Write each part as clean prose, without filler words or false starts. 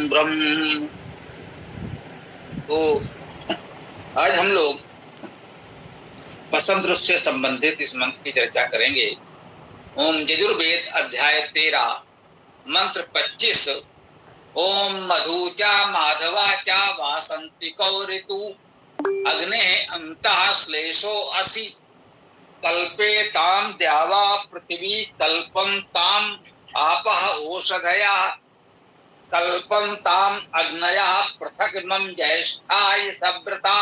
ब्रह्म। तो आज हम लोग बसंत ऋतु से संबंधित इस मंत्र की चर्चा करेंगे। ओम यजुर्वेद अध्याय 13 मंत्र 25। ओम मधुचा माधवा चा वासंतिको ऋतु अग्ने अंतः श्लेषो असि कल्पे ताम द्यावा पृथ्वी कल्पम ताम आपः ओषधया कल्पम ताम अग्नया पृथक मम ज्येष्ठाय सव्रता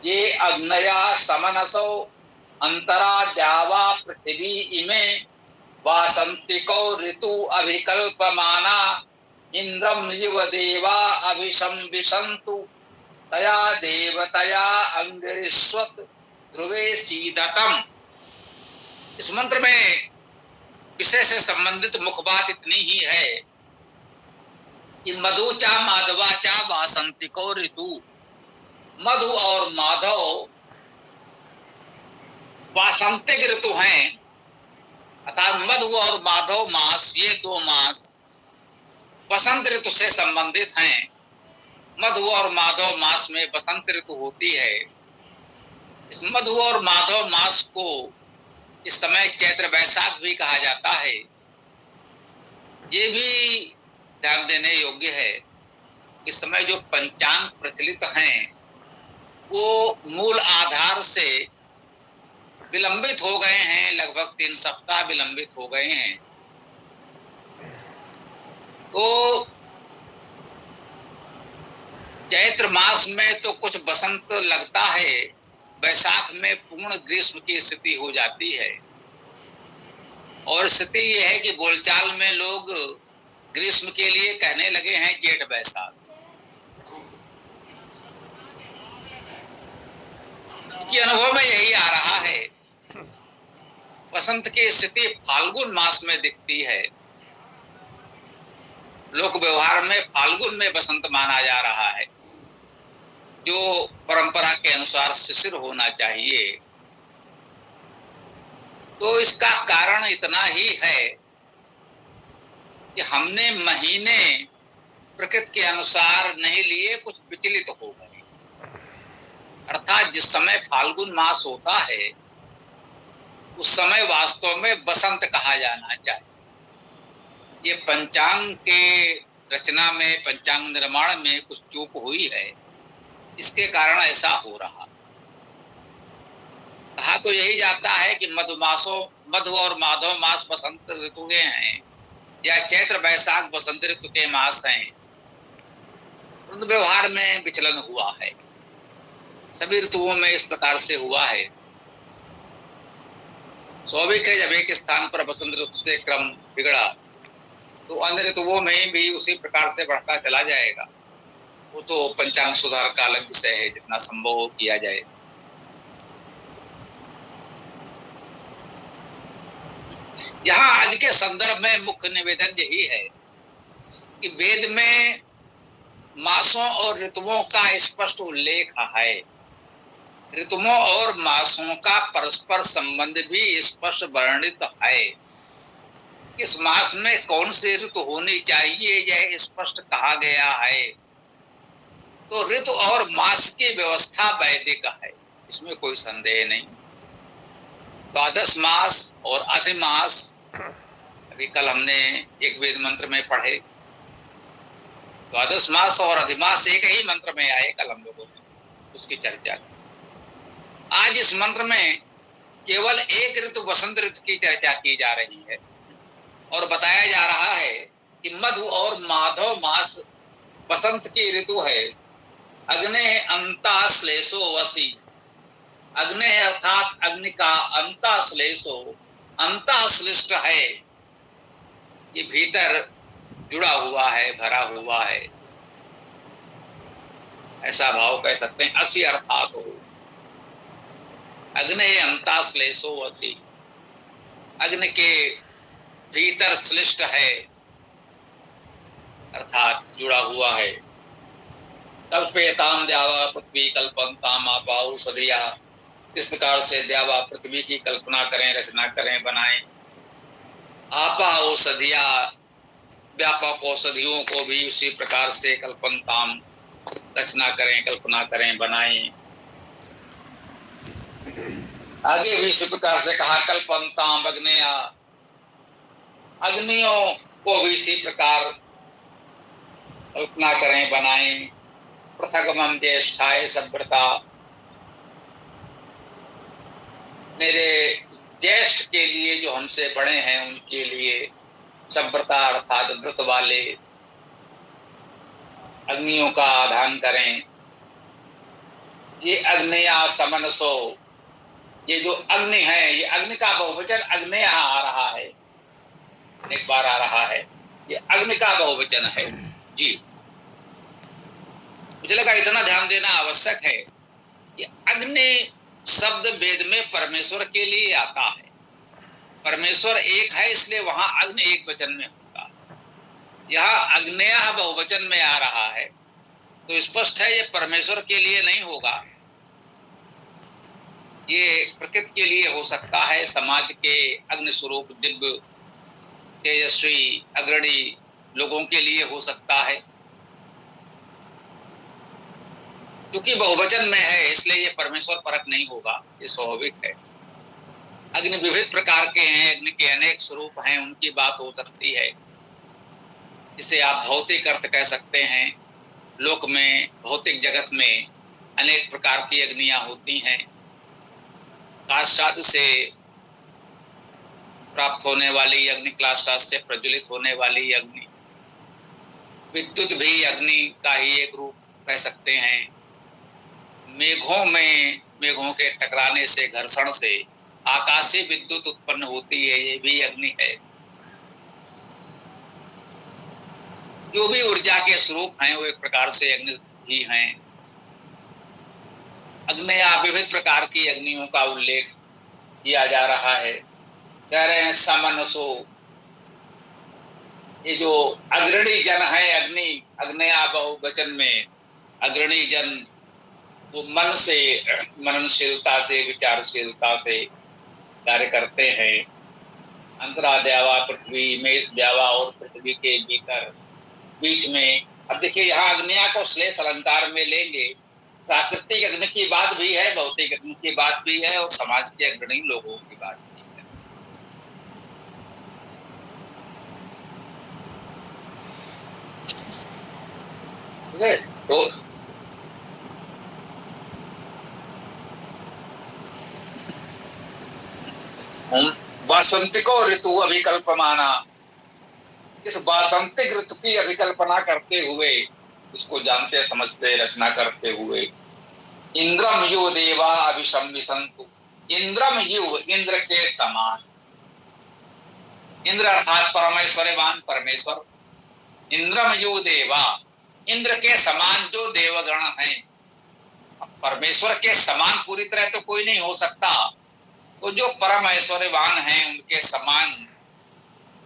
ये अग्नया समनसो अंतरा द्यावा पृथ्वी इमे वासंतिको ऋतु अभिकल्पमाना इंद्रम युव देवा अभिशंविशन्तु तया देवतया अंगरिष्वत ध्रुवे सीदतम। इस मंत्र में विषय से संबंधित मुख्य बात इतनी ही है कि मधुचा माधवाचा वासंतिको ऋतु, मधु और माधव वासंतिक ऋतु हैं, अर्थात मधु और माधव मास, ये दो मास बसंत ऋतु से संबंधित हैं। मधु और माधव मास में बसंत ऋतु होती है। इस मधु और माधव मास को इस समय चैत्र वैशाख भी कहा जाता है। ये भी ध्यान देने योग्य है। इस समय जो पंचांग प्रचलित हैं वो मूल आधार से विलंबित हो गए हैं, लगभग 3 सप्ताह विलंबित हो गए हैं। तो चैत्र मास में तो कुछ बसंत लगता है, वैशाख में पूर्ण ग्रीष्म की स्थिति हो जाती है। और स्थिति यह है कि बोलचाल में लोग ग्रीष्म के लिए कहने लगे हैं जेठ वैशाख। कि अनुभव में यही आ रहा है। बसंत की स्थिति फाल्गुन मास में दिखती है। लोक व्यवहार में फाल्गुन में बसंत माना जा रहा है, जो परंपरा के अनुसार शिशिर होना चाहिए। तो इसका कारण इतना ही है कि हमने महीने प्रकृति के अनुसार नहीं लिए, कुछ विचलित हो गए। अर्थात जिस समय फाल्गुन मास होता है उस समय वास्तव में बसंत कहा जाना चाहिए। ये पंचांग के रचना में, पंचांग निर्माण में कुछ चूक हुई है, इसके कारण ऐसा हो रहा। कहा तो यही जाता है कि मधु और माधव मास बसंत ऋतु के हैं, या चैत्र वैशाख बसंत ऋतु के मास हैं। व्यवहार में विचलन हुआ है, सभी ऋतुओं में इस प्रकार से हुआ है। स्वाभाविक है, जब एक स्थान पर बसंत ऋतु से क्रम बिगड़ा तो अन्य ऋतुओं में भी उसी प्रकार से बढ़ता चला जाएगा। वो तो पंचांग सुधार का अलग विषय है, जितना संभव हो किया जाए। यहाँ आज के संदर्भ में मुख्य निवेदन यही है कि वेद में मासों और ऋतुओं का स्पष्ट उल्लेख है। ऋतुओं और मासों का परस्पर संबंध भी स्पष्ट वर्णित है। इस मास में कौन सी ऋतु होनी चाहिए यह स्पष्ट कहा गया है। तो ऋतु और मास की व्यवस्था वैदिक है, इसमें कोई संदेह नहीं। द्वादश मास और अधिमास अभी कल हमने एक वेद मंत्र में पढ़े। द्वादश मास और अधिमास एक ही मंत्र में आए, कल हम लोगों ने उसकी चर्चा की। आज इस मंत्र में केवल एक ऋतु बसंत ऋतु की चर्चा की जा रही है और बताया जा रहा है कि मधु और माधव मास बसंत की ऋतु है। अग्ने अंता श्लेषो वसी, अग्ने अर्थात अग्नि का, अंता श्लेषो, अंता श्लिष्ट है, ये भीतर जुड़ा हुआ है, भरा हुआ है, ऐसा भाव कह सकते हैं। असी अर्थात हो, अग्नि अंता श्लेषो वसी, अग्नि के भीतर श्लिष्ट है, अर्थात जुड़ा हुआ है। कल्पेताम द्यावा पृथ्वी कल्पन्ताम आपाऊ सदिया, इस प्रकार से द्यावा पृथ्वी की कल्पना करें, रचना करें, बनाएं। आपा औषधिया, व्यापक औषधियों को भी उसी प्रकार से कल्पनताम रचना करें, कल्पना करें, बनाएं। आगे भी इसी प्रकार से कहा कल्पनताम अग्नेया, अग्नियों को भी इसी प्रकार कल्पना करें, बनाएं। पृथगमम ज्येष्ठाय सभ्रता, मेरे ज्येष्ठ के लिए जो हमसे बड़े हैं उनके लिए सभ्रता अर्थात व्रत वाले अग्नियों का आधान करें। ये अग्निया समनसो, ये जो अग्नि है, ये अग्नि का बहुवचन अग्नि यहाँ आ रहा है, एक बार आ रहा है, ये अग्नि का बहुवचन है जी। मुझे लगा इतना ध्यान देना आवश्यक है। ये अग्नि शब्द वेद में परमेश्वर के लिए आता है। परमेश्वर एक है इसलिए वहां अग्नि एक वचन में होगा। यहाँ अग्नेयः बहुवचन में आ रहा है तो स्पष्ट है ये परमेश्वर के लिए नहीं होगा, ये प्रकृति के लिए हो सकता है। समाज के अग्नि स्वरूप दिव्य तेजस्वी अग्रणी लोगों के लिए हो सकता है। क्योंकि बहुवचन में है इसलिए ये परमेश्वर परक नहीं होगा, ये स्वाभाविक है। अग्नि विविध प्रकार के हैं, अग्नि के अनेक स्वरूप हैं, उनकी बात हो सकती है। इसे आप भौतिक अर्थ कह सकते हैं। लोक में, भौतिक जगत में अनेक प्रकार की अग्नियां होती हैं। काष्ठादि से प्राप्त होने वाली अग्नि, काष्ठादि से प्रज्वलित होने वाली अग्नि, विद्युत भी अग्नि का ही एक रूप कह सकते हैं। मेघों में, मेघों के टकराने से, घर्षण से आकाशीय विद्युत उत्पन्न होती है, ये भी अग्नि है। जो भी ऊर्जा के स्वरूप हैं वो एक प्रकार से अग्नि ही हैं। अग्निया विविध प्रकार की अग्नियों का उल्लेख किया जा रहा है। कह रहे हैं समनसो, ये जो अग्रणी जन है अग्नि, अग्निया बहुवचन में अग्रणी जन, वो मन से, मननशीलता से, विचारशीलता से कार्य करते हैं। अंतरा द्यावा पृथ्वी, मेष द्यावा और पृथ्वी के भीतर बीच में। अब देखिए यहाँ अग्निया को श्लेष अलंकार में लेंगे। प्राकृतिक अग्नि की बात भी है, भौतिक अग्नि की बात भी है और समाज के अग्रणी लोगों की बात भी है। तो वासंतिको ऋतु अभिकल्पमाना, इस वासंतिक ऋतु की अभिकल्पना करते हुए, इसको जानते समझते रचना करते हुए, इंद्रम यु देवा अभिशंविशंतु, इंद्रम यु इंद्र के समान, इंद्र अर्थात परमेश्वरवान परमेश्वर, इंद्रम यु देवा, इंद्र के समान जो देवगण हैं। परमेश्वर के समान पूरी तरह तो कोई नहीं हो सकता, तो जो परम ऐश्वर्यवान हैं उनके समान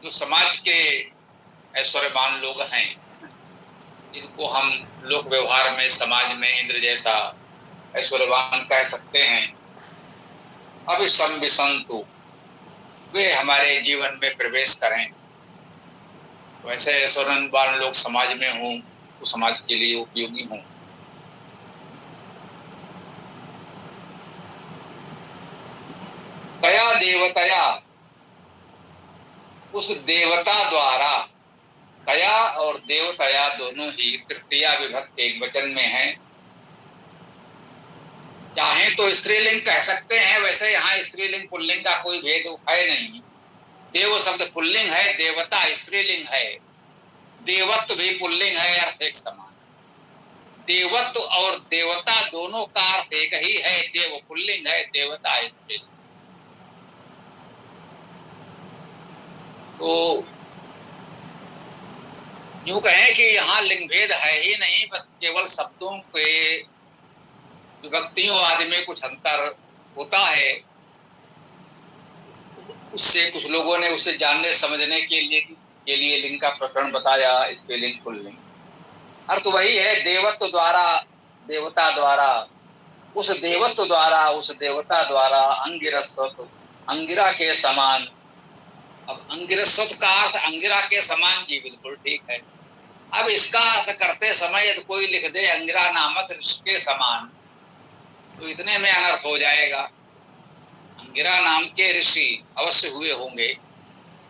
जो समाज के ऐश्वर्यवान लोग हैं, इनको हम लोक व्यवहार में समाज में इंद्र जैसा ऐश्वर्यवान कह सकते हैं। अभिसंविशंतु, वे हमारे जीवन में प्रवेश करें। वैसे ऐश्वर्यवान लोग समाज में हों तो समाज के लिए उपयोगी हों। तया देवतया, उस देवता द्वारा, तया और देवतया दोनों ही तृतीया विभक्त एक वचन में है। चाहे तो स्त्रीलिंग कह सकते हैं, वैसे यहाँ स्त्रीलिंग पुल्लिंग का कोई भेद है नहीं। देव शब्द पुल्लिंग है, देवता स्त्रीलिंग है, देवत्व भी पुल्लिंग है, अर्थ एक समान। देवत्व और देवता दोनों का अर्थ एक ही है, देव पुल्लिंग है, देवता स्त्रीलिंग। तो यूं कहें कि यहाँ लिंग भेद है ही नहीं, बस केवल शब्दों के विभक्तियों आदि में कुछ अंतर होता है। उससे कुछ लोगों ने उसे जानने समझने के लिए लिंग का प्रकरण बताया, स्त्रीलिंग पुल्लिंग। अर्थ वही है, देवत्व द्वारा, देवता द्वारा, उस देवत्व द्वारा, उस देवता द्वारा अंगिरस्वत, अंगिरा के समान अब अंगिरस्वत का अर्थ अंगिरा के समान जी, बिल्कुल ठीक है। अब इसका अर्थ करते समय यदि कोई लिख दे अंगिरा नामक ऋषि के समान, तो इतने में अनर्थ हो जाएगा। अंगिरा नाम के ऋषि अवश्य हुए होंगे,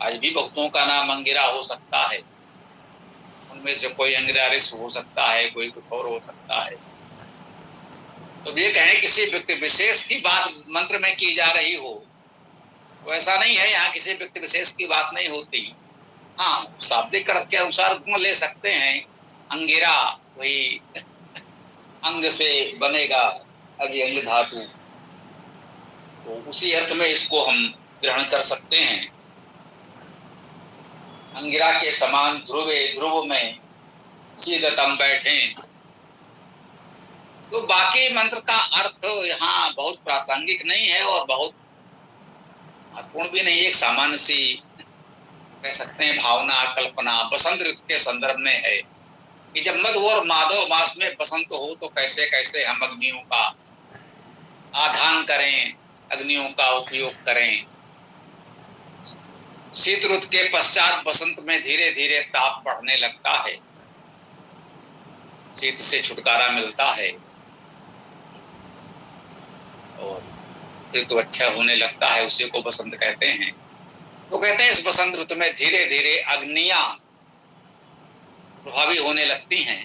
आज भी भक्तों का नाम अंगिरा हो सकता है, उनमें से कोई अंगिरा ऋषि हो सकता है, कोई कुछ और हो सकता है। तो ये कहें किसी व्यक्ति विशेष की बात मंत्र में की जा रही हो, तो ऐसा नहीं है, यहाँ किसी व्यक्ति विशेष की बात नहीं होती। हाँ, शाब्दिक अर्थ के अनुसार गुण ले सकते हैं। अंगिरा वही अंग से बनेगा, अगे अंग धातु, तो उसी अर्थ में इसको हम ग्रहण कर सकते हैं। अंगिरा के समान ध्रुवे, ध्रुव में सीधतम बैठे। तो बाकी मंत्र का अर्थ यहाँ बहुत प्रासंगिक नहीं है और बहुत महत्वपूर्ण भी नहीं है। एक सामान्य सी कह सकते हैं भावना, कल्पना बसंत ऋतु के संदर्भ में है कि जब मधु और माधव मास में बसंत हो तो कैसे कैसे हम अग्नियों का आधान करें, अग्नियों का उपयोग करें। शीत ऋतु के पश्चात बसंत में धीरे धीरे ताप बढ़ने लगता है, शीत से छुटकारा मिलता है और ऋतु अच्छा होने लगता है, उसी को बसंत कहते हैं। तो कहते हैं इस बसंत ऋतु में धीरे धीरे अग्नियां प्रभावी होने लगती हैं।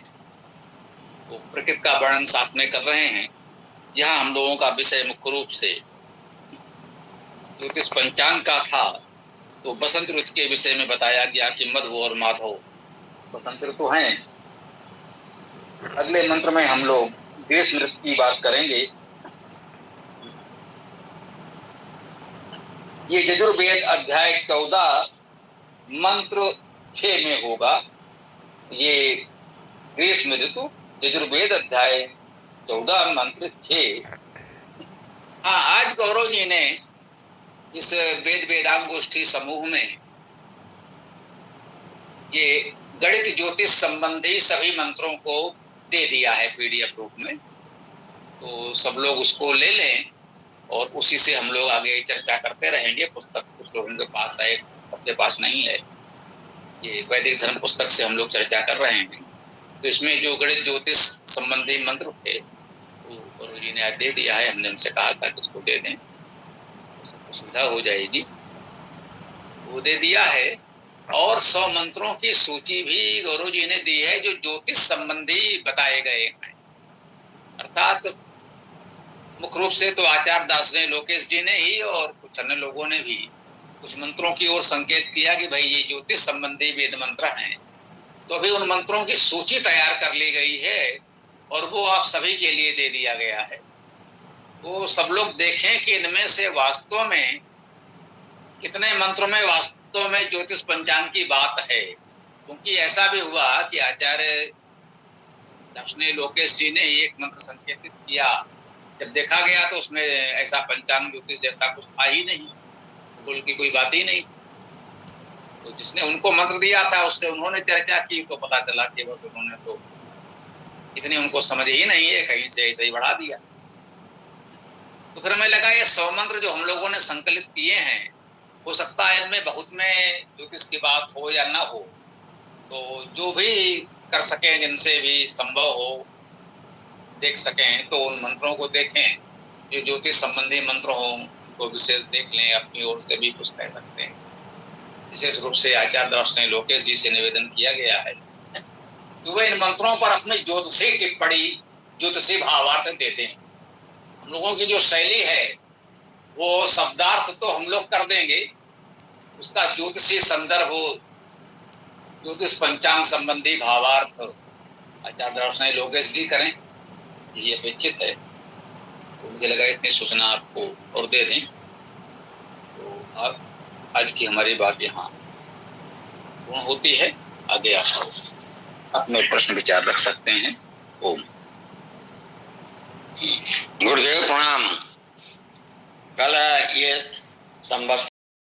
तो प्रकृति का वर्णन साथ में कर रहे हैं। यहाँ हम लोगों का विषय मुख्य रूप से ज्योतिष पंचांग का था, तो बसंत ऋतु के विषय में बताया गया कि मधु और माधव बसंत ऋतु हैं। अगले मंत्र में हम लोग ग्रीष्म ऋतु की बात करेंगे। ये यजुर्वेद अध्याय 14 मंत्र 6 में होगा। ये ग्रीष्म ऋतु यजुर्वेद अध्याय 14 मंत्र 6। हाँ, आज गौरव जी ने इस वेद वेदांग गोष्ठी समूह में ये गणित ज्योतिष संबंधी सभी मंत्रों को दे दिया है पीडीएफ रूप में, तो सब लोग उसको ले लें और उसी से हम लोग आगे चर्चा करते रहेंगे। पुस्तक कुछ लोगों के पास है, सबके पास नहीं है। ये वैदिक धर्म पुस्तक से हम लोग चर्चा कर रहे हैं। तो इसमें जो गणित ज्योतिष संबंधी मंत्र थे तो गुरु जी ने आज दे दिया है। हमने उनसे कहा था कि इसको दे दें, सबको सुविधा हो जाएगी, वो दे दिया है। और 100 मंत्रों की सूची भी गुरु जी ने दी है जो ज्योतिष संबंधी बताए गए हैं। अर्थात मुख्य रूप से तो आचार्य दास ने, लोकेश जी ने ही और कुछ अन्य लोगों ने भी कुछ मंत्रों की ओर संकेत किया कि भाई ये ज्योतिष संबंधी वेद मंत्र हैं। तो अभी उन मंत्रों की सूची तैयार कर ली गई है और वो आप सभी के लिए दे दिया गया है। वो सब लोग देखें कि इनमें से वास्तव में कितने मंत्रों में वास्तव में ज्योतिष पंचांग की बात है। क्योंकि ऐसा भी हुआ कि आचार्य दक्षिणी लोकेश जी ने एक मंत्र संकेतित किया, जब देखा गया तो उसमें ऐसा पंचांग ज्योतिष जैसा कुछ था ही नहीं, भूगोल की कोई बात ही नहीं। तो जिसने उनको मंत्र दिया था उससे उन्होंने चर्चा की तो पता चला कि उन्होंने तो इतनी उनको समझ ही नहीं है, कहीं से ऐसे ही बढ़ा दिया। तो फिर हमें लगा ये 100 मंत्र जो हम लोगों ने संकलित किए हैं, हो सकता है इनमें बहुत में ज्योतिष की बात हो या ना हो, तो जो भी कर सकें, जिनसे भी संभव हो देख सकें, तो उन मंत्रों को देखें। जो ज्योतिष संबंधी मंत्र हों उनको विशेष देख लें, अपनी ओर से भी कुछ कह सकते हैं। विशेष रूप से आचार्य दर्शन लोकेश जी से निवेदन किया गया है कि वह इन मंत्रों पर अपनी ज्योतिषी टिप्पणी, ज्योतिषी भावार्थ देते हैं। हम लोगों की जो शैली है वो शब्दार्थ तो हम लोग कर देंगे, उसका ज्योतिषी संदर्भ, ज्योतिष पंचांग संबंधी भावार्थ आचार्य दर्शन लोकेश जी करें, ये अपेक्षित है। तो मुझे लगा इतनी सूचना आपको और दे दें। तो आप आज की हमारी बात यहाँ पूर्ण होती है। आगे आप अपने प्रश्न विचार रख सकते हैं। ओम। गुरुदेव प्रणाम। कल ये संवत्सर